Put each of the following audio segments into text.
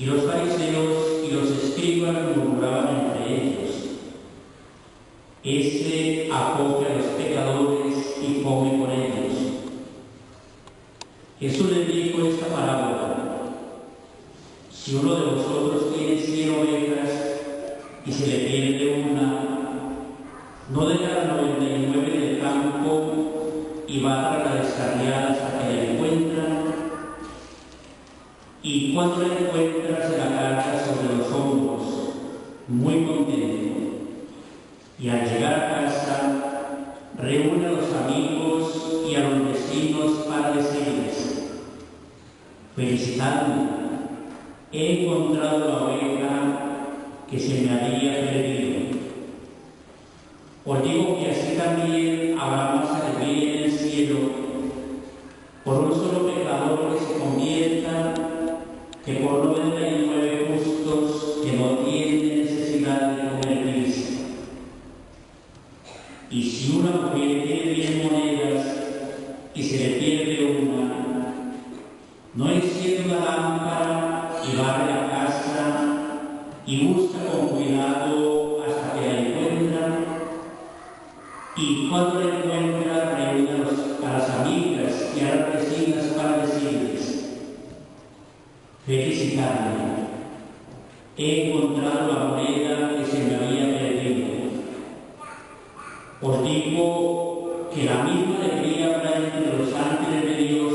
Y los fariseos y los escribas murmuraban entre ellos: Este acoge a los pecadores y come con ellos. Jesús les dijo esta parábola: Si uno de vosotros tiene 100 ovejas y se le pierde una, ¿no deja las 99 en el campo y va tras la descarriada hasta que la encuentra? Y cuando la encuentra se la carga sobre los hombros, muy contento. Y al llegar a casa, reúne a los amigos y a los vecinos para decirles: Felicitadme, he encontrado la oveja que se me había perdido. Os digo que así también habrá más alegría en el cielo por un solo pecador que se convierta que por 99 justos que no tienen necesidad de convertirse. Y si una mujer tiene 10 monedas y se le pierde una, ¿no enciende una lámpara y barre la casa y busca con cuidado hasta que la encuentra? Y cuando la encuentra, reúne a las amigas y a las vecinas para decirles: Felicitadme, he encontrado la moneda que se me había perdido. Os digo que la misma alegría habrá entre los ángeles de Dios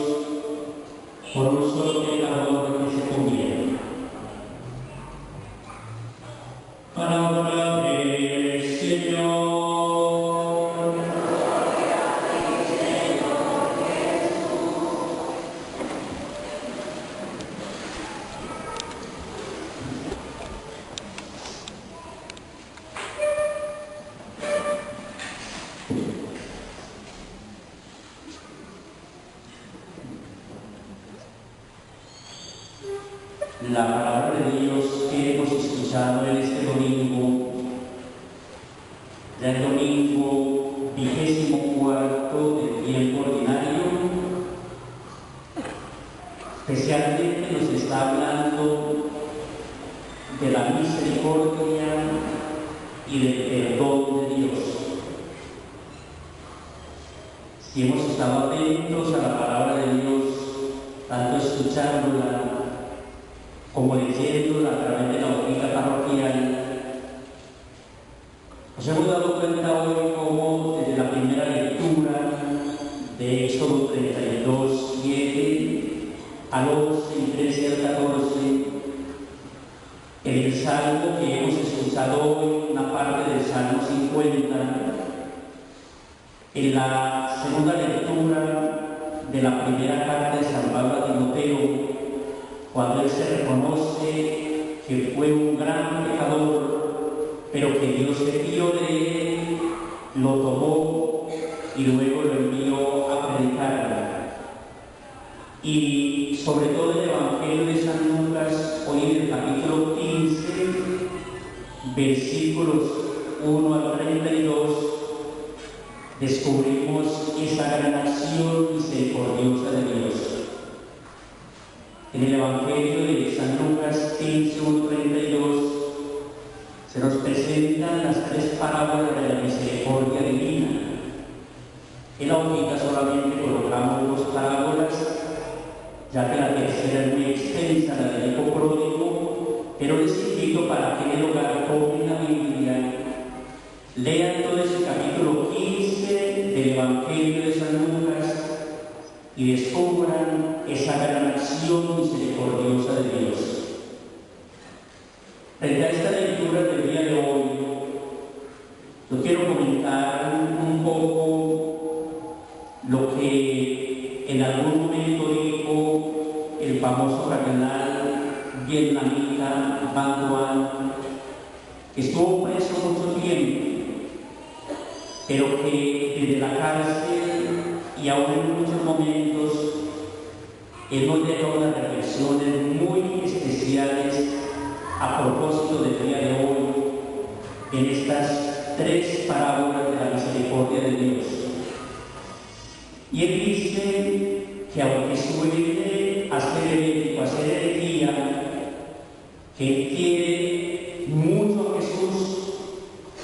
por un solo pecador que se convierte. Palabra del Señor. La palabra de Dios que hemos escuchado en este domingo, ya el domingo 24 del tiempo ordinario, especialmente nos está hablando de la misericordia y del perdón de Dios. Si hemos estado atentos a la palabra de Dios, tanto escuchándola como leyéndola a través de la hojita parroquial, nos hemos dado cuenta hoy cómo desde la primera lectura de Éxodo 32, 7 al 11 y 13 al 14, el salmo que hemos escuchado hoy, una parte del Salmo 50, en la segunda lectura de la primera carta de San Pablo a Timoteo, cuando él se reconoce que fue un gran pecador, pero que Dios se fió de él, lo tomó y luego lo envió a predicar. Y sobre todo el Evangelio de San Lucas, hoy en el capítulo 15, versículos 1 al 32, descubrimos esa gran acción misericordiosa de Dios. En el Evangelio de San Lucas 15, 1, 32, se nos presentan las 3 parábolas de la misericordia divina. En la hojita solamente colocamos 2 parábolas, ya que la tercera es muy extensa, la del hijo pródigo, pero les invito para que en el hogar tomen la Biblia, lean todo ese capítulo 15 del Evangelio de San Lucas y descubran esa gran acción misericordiosa de Dios. Frente a esta lectura del día de hoy, yo quiero comentar un poco lo que en algún momento dijo el famoso cardenal vietnamita Van Thuan, que estuvo preso mucho tiempo, pero que desde la cárcel y aún en muchos momentos él nos deja unas reflexiones muy especiales a propósito del día de hoy en estas 3 parábolas de la misericordia de Dios. Y él dice que aunque suele a ser herético, a ser herejía, que quiere mucho a Jesús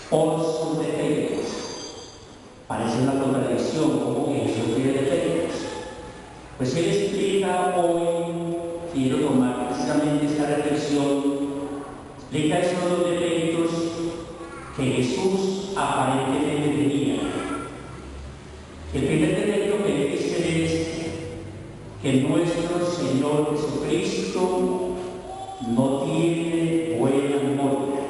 por sus defectos. Parece una contradicción, como que Jesús tiene defectos. Pues él explica hoy, quiero tomar precisamente esta reflexión, explica esos dos defectos que Jesús aparentemente tenía. El primer defecto que dice es que nuestro Señor Jesucristo no tiene buena memoria.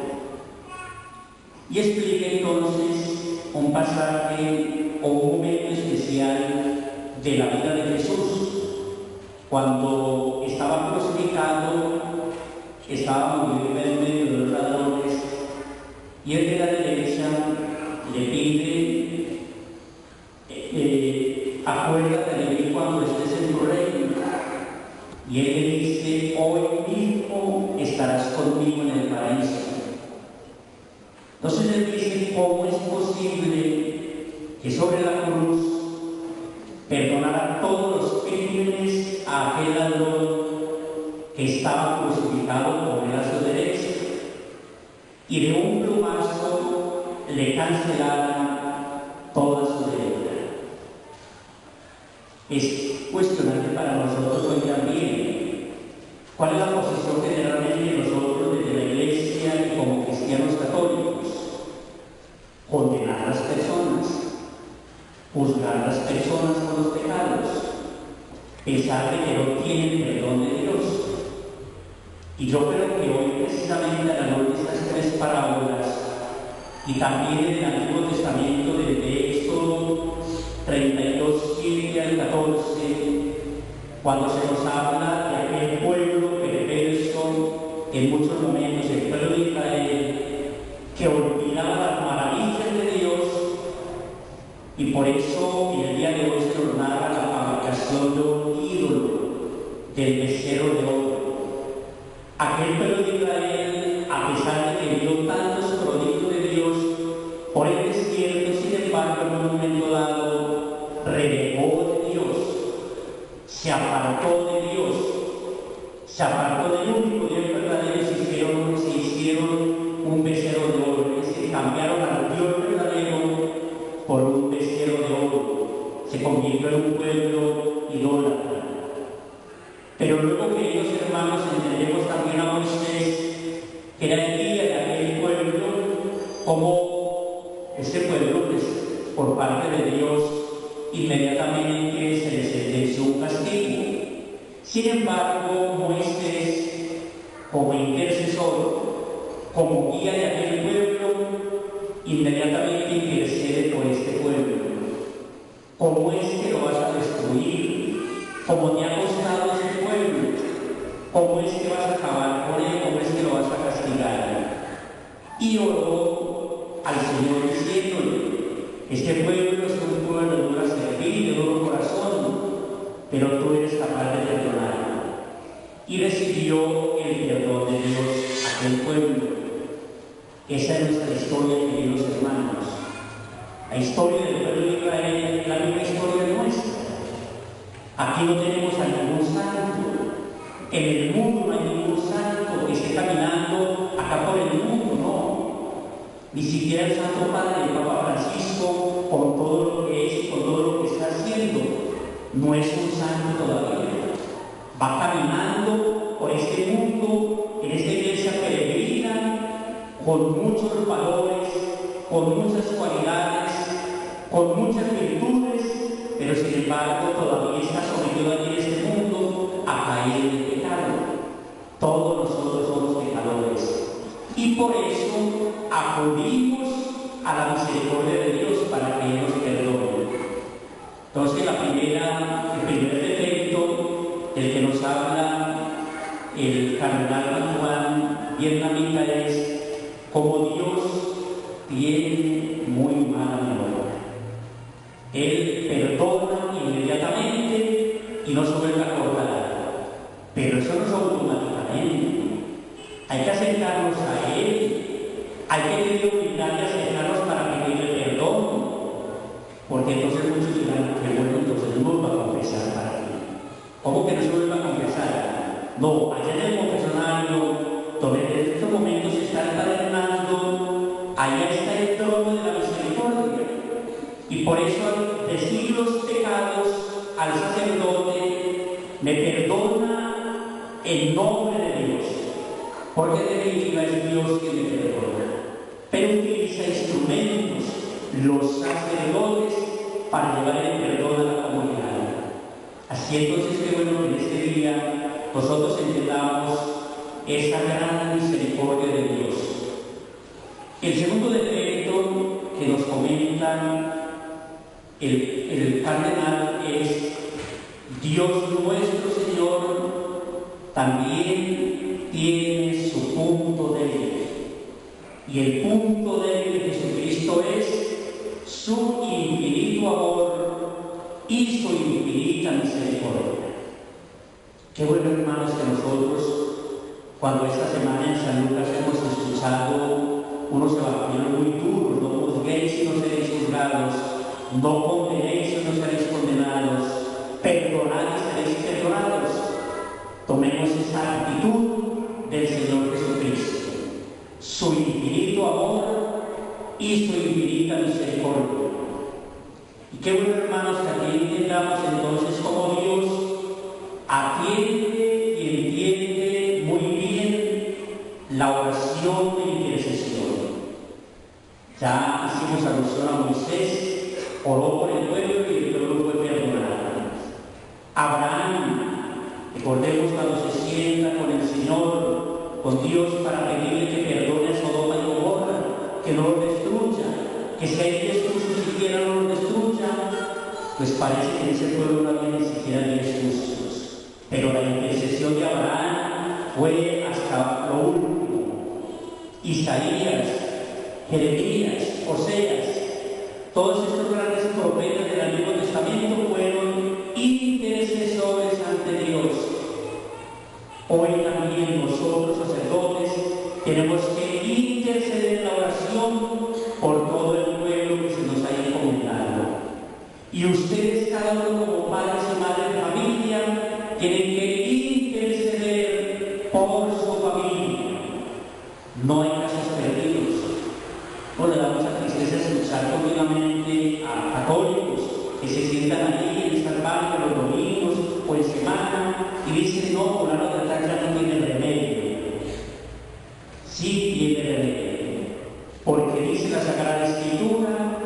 Y explica entonces un pasaje o un momento especial de la vida de Jesús. Cuando estaba crucificado, estaba muriendo en medio de los ladrones, y el de la derecha le pide, acuérdate de mí cuando estés en tu reino. Y él le dice, hoy mismo estarás conmigo en el paraíso. Entonces él dice, ¿cómo es posible que sobre la cruz perdonara todos los crímenes a aquel ladrón que estaba crucificado por él a su derecha, y de un plumazo le cancelara toda su deuda? Es cuestionante para nosotros hoy también. ¿Cuál es la posición generalmente nosotros desde la Iglesia y como cristianos católicos? Condenar a las personas, juzgar a las personas por los pecados, pensar de que no tienen perdón de Dios. Y yo creo que hoy, precisamente a la luz de estas tres parábolas, y también en el Antiguo Testamento, desde Éxodo 32, 7 al 14, cuando se nos habla de aquel pueblo perverso, en muchos momentos el pueblo de Israel, que olvidaba las maravillas de Dios, y por eso en el día de hoy se nos narra la fabricación de un ídolo, del becerro de oro. Aquel pueblo de Israel, a pesar de que vio tantos prodigios de Dios por el desierto, sin embargo, en un momento dado, renegó de Dios, se apartó de Dios, se apartó del único Dios verdadero, y se hicieron un becerro de oro, es decir, cambiaron al Dios verdadero por un becerro de oro, se convirtió en un pueblo idólatra. Pero luego, queridos hermanos, entendemos también a Moisés, que era el guía de aquel pueblo, como este pueblo, pues, por parte de Dios, inmediatamente se le sentenció un castigo. Sin embargo, Moisés, como intercesor, como guía de aquel pueblo, inmediatamente intercede por este pueblo. ¿Cómo es que lo vas a destruir? ¿Cómo te ha costado este pueblo? ¿Cómo es que vas a acabar con él? ¿Cómo es que lo vas a castigar? Y oró al Señor diciéndole, este pueblo es un pueblo de dura servir y de duro corazón, pero tú eres capaz de perdonarlo. Y recibió el perdón de Dios a aquel pueblo. Esa es nuestra historia, queridos hermanos. La historia del pueblo de Israel es la misma historia nuestra. Aquí no tenemos a ningún santo. En el mundo no hay ningún santo que esté caminando acá por el mundo, no. Ni siquiera el Santo Padre, el Papa Francisco, con todo lo que es y con todo lo que está haciendo, no es un santo todavía. Va caminando por este mundo, en esta iglesia peregrina, con muchos valores, con muchas cualidades, con muchas virtudes, pero sin embargo todavía está sometido aquí en este mundo a caer en el pecado. Todos nosotros somos pecadores. Y por eso acudimos a la misericordia de Dios para que Él nos perdone. Entonces el primer defecto del que nos habla el cardenal Juan vietnamita es como Dios tiene muy mala memoria. Él perdona inmediatamente y no se vuelve a acordar. Pero eso no es automáticamente. Hay que acercarnos a Él. Hay que tener humildad y acercarnos para pedirle perdón. Porque entonces muchos dirán que bueno, entonces no nos va a confesar para ti. ¿Cómo que no se vuelve a confesar? No, allá en el confesionario tomé porque en definitiva es Dios quien me perdona, pero utiliza instrumentos, los sacerdotes, para llevar el perdón a la comunidad. Así entonces, qué bueno que en este día nosotros entendamos esa gran misericordia de Dios. El segundo defecto que nos comenta el cardenal es: Dios nuestro Señor también tiene su punto débil. Y el punto débil de Jesucristo es su infinito amor y su infinita misericordia. Qué bueno, hermanos, que nosotros, cuando esta semana en San Lucas hemos escuchado unos evangelios muy duros: no juzguéis y no seréis juzgados, no condenéis y no seréis condenados, perdonad y seréis perdonados. Tomemos esa actitud del Señor Jesucristo, su infinito amor y su infinita misericordia. Y qué bueno, hermanos, que aquí entendamos entonces cómo Dios atiende y entiende muy bien la oración de intercesión. Ya hicimos alusión a Moisés, oró por el pueblo y el pueblo fue perdonado. Abraham, recordemos cuando se sienta con el Señor, con Dios, para pedirle que perdone a Sodoma y Gomorra, que no los destruya, que si hay 10 justos siquiera no los destruya. Pues parece que en ese pueblo no había ni siquiera 10 justos. Pero la intercesión de Abraham fue hasta lo último. Isaías, Jeremías, Oseas, todos estos grandes profetas del Antiguo Testamento fueron intercesores ante Dios. Hoy también nosotros, sacerdotes, tenemos que interceder en la oración por todo el pueblo que se nos haya encomendado. Y ustedes, cada uno como padres y madres de familia, tienen que interceder por su familia. No hay casos perdidos. No le da mucha tristeza escuchar continuamente a católicos que se sientan allí en el banco los domingos o en semana y dicen: no, fulano de tal ya no tiene remedio. Sí tiene remedio, porque dice la Sagrada Escritura: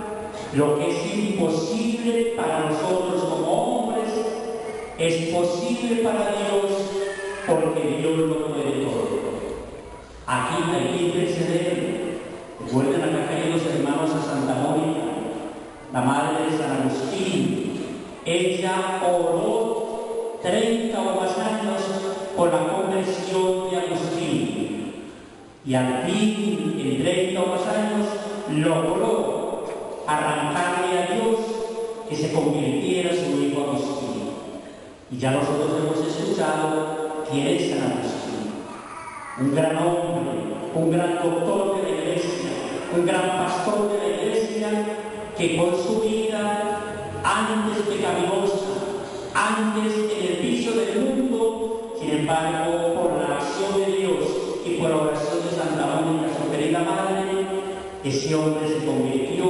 lo que es imposible para nosotros como hombres es posible para Dios, porque Dios lo puede todo. Aquí hay que interceder. Recuerden acá que los hermanos a Santa Mónica, la madre de San Agustín. Ella oró 30 o más años por la conversión de Agustín. Y al fin, en 30 o más años, logró arrancarle a Dios que se convirtiera su hijo Agustín. Y ya nosotros hemos escuchado quién es San Agustín. Un gran hombre, un gran doctor de la Iglesia, un gran pastor de la Iglesia, que con su vida, antes pecaminosa, antes en el piso del mundo, sin embargo, por la acción de Dios y por la oración de Santa Mónica, su querida madre, ese hombre se convirtió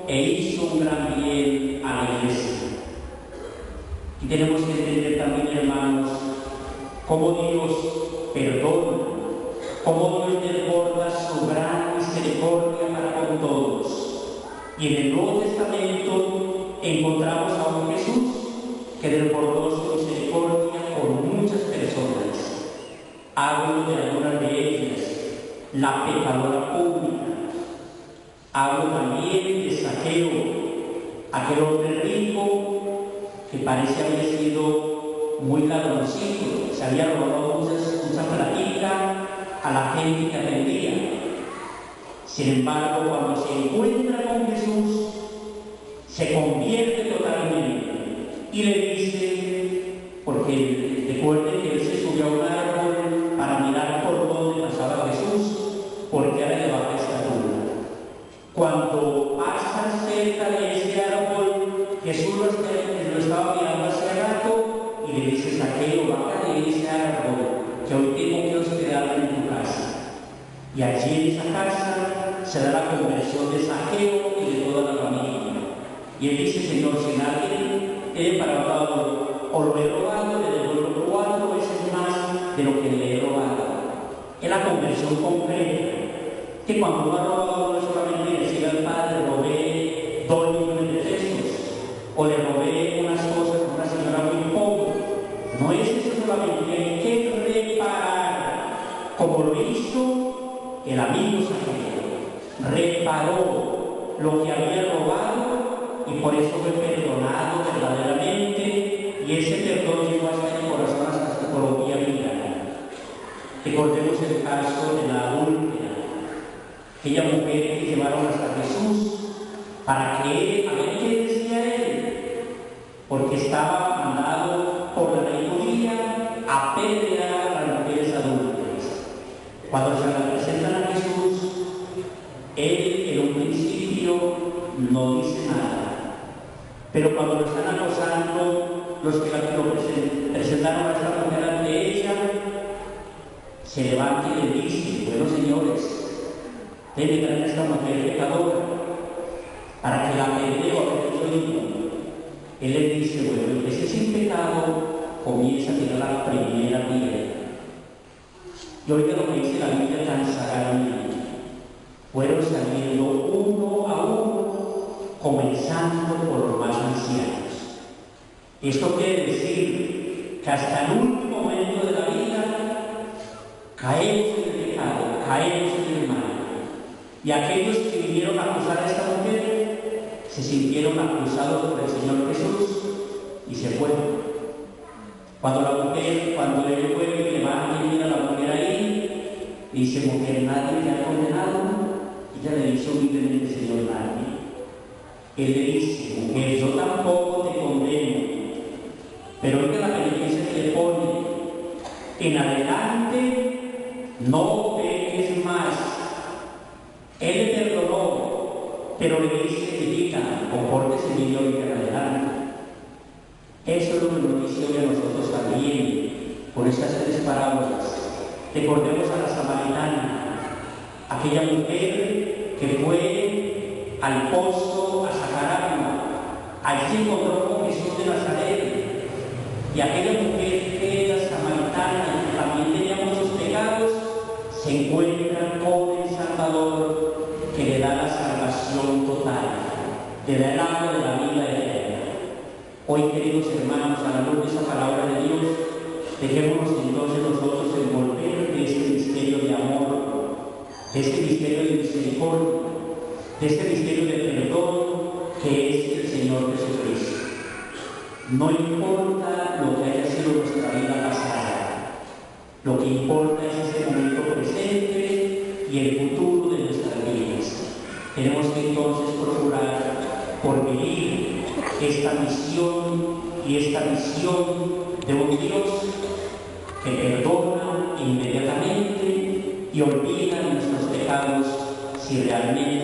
e hizo un gran bien a la Iglesia. Y tenemos que entender también, hermanos, cómo Dios perdona, cómo Dios desborda su gran misericordia para con todos. Y en el Nuevo Testamento encontramos a un Jesús que desbordó su misericordia con muchas personas. Hablo de algunas de ellas: la pecadora pública. Hablo también de Zaqueo, aquel hombre rico que parece haber sido muy ladroncito, se había robado mucha platica a la gente que atendía. Sin embargo, cuando se encuentra con Jesús, se convierte totalmente y le dice, porque recuerden que él se subió a un árbol para mirar por dónde pasaba Jesús, porque era de baja estatura. Cuando pasa cerca de ese árbol, Jesús lo estaba mirando hacia abajo y le dice: Zaqueo, baja de ese árbol, que hoy tengo que hospedarme en tu casa. Y allí en esa casa se da la conversión de Zaqueo y de toda la familia. Y él dice: Señor, si nadie he parado o lo he robado, le devuelvo 4 veces más de lo que le he robado. Él la conversión completa. Que cuando uno ha robado no es solamente decir al Padre, robé 2 millones de pesos, o le robé unas cosas a una señora muy pobre. No es eso solamente, hay que reparar, como lo hizo el amigo Saqueo. Reparó lo que había robado y por eso fue perdonado verdaderamente, y ese perdón llegó hasta el corazón, hasta su propia vida. Recordemos el caso de la adúltera, aquella mujer que llevaron hasta Jesús para que él, a ver qué decía él, porque estaba mandado por la ley judía a apedrear a las mujeres adúlteras. Cuando se la presentan a Jesús, él en un principio no dice nada, pero cuando lo están acosando, los que lo presentaron a esta mujer ante ella, se levanta y le dice: bueno, señores, debe traer a esta mujer pecadora para que la apedreo a que yo digo. Él le dice: bueno, el que esté sin pecado comienza a tirar la primera piedra. Y oiga lo que dice la Biblia tan sagradamente: fueron saliendo uno a uno, comenzando por los más ancianos. Esto quiere decir que hasta el último momento de la vida caemos en el pecado, caemos en el mal. Y aquellos que vinieron a acusar a esta mujer se sintieron acusados por el Señor Jesús y se fueron. Cuando él vuelve y levanta y mira a la mujer ahí, dice: mujer, nadie te ha condenado. Ella le dice humildemente: Señor, nadie. Él le dice: mujer, yo tampoco te condeno. Pero oiga la penitencia que le pone: en adelante no peques más. Él le perdonó, pero le dice: hijita, compórtese bien y oiga en adelante. Eso es lo que nos dice hoy a nosotros también, por estas 3 parábolas. Recordemos a la samaritana, aquella mujer que fue al pozo a sacar agua. Allí se encontró con Jesús de Nazaret. Y aquella mujer que era samaritana y que también tenía muchos pecados, se encuentra con el Salvador, que le da la salvación total, le da el agua de la vida eterna. Hoy, queridos hermanos, a la luz de esa palabra de Dios, dejémonos entonces nosotros envolver de este misterio de amor, de este misterio de misericordia, de este misterio de perdón que es el Señor Jesucristo. No importa lo que haya sido nuestra vida pasada, lo que importa es este momento presente y el futuro de nuestras vidas. Tenemos que entonces procurar por vivir esta misión y esta misión de un Dios que perdona inmediatamente y olvida nuestros pecados si realmente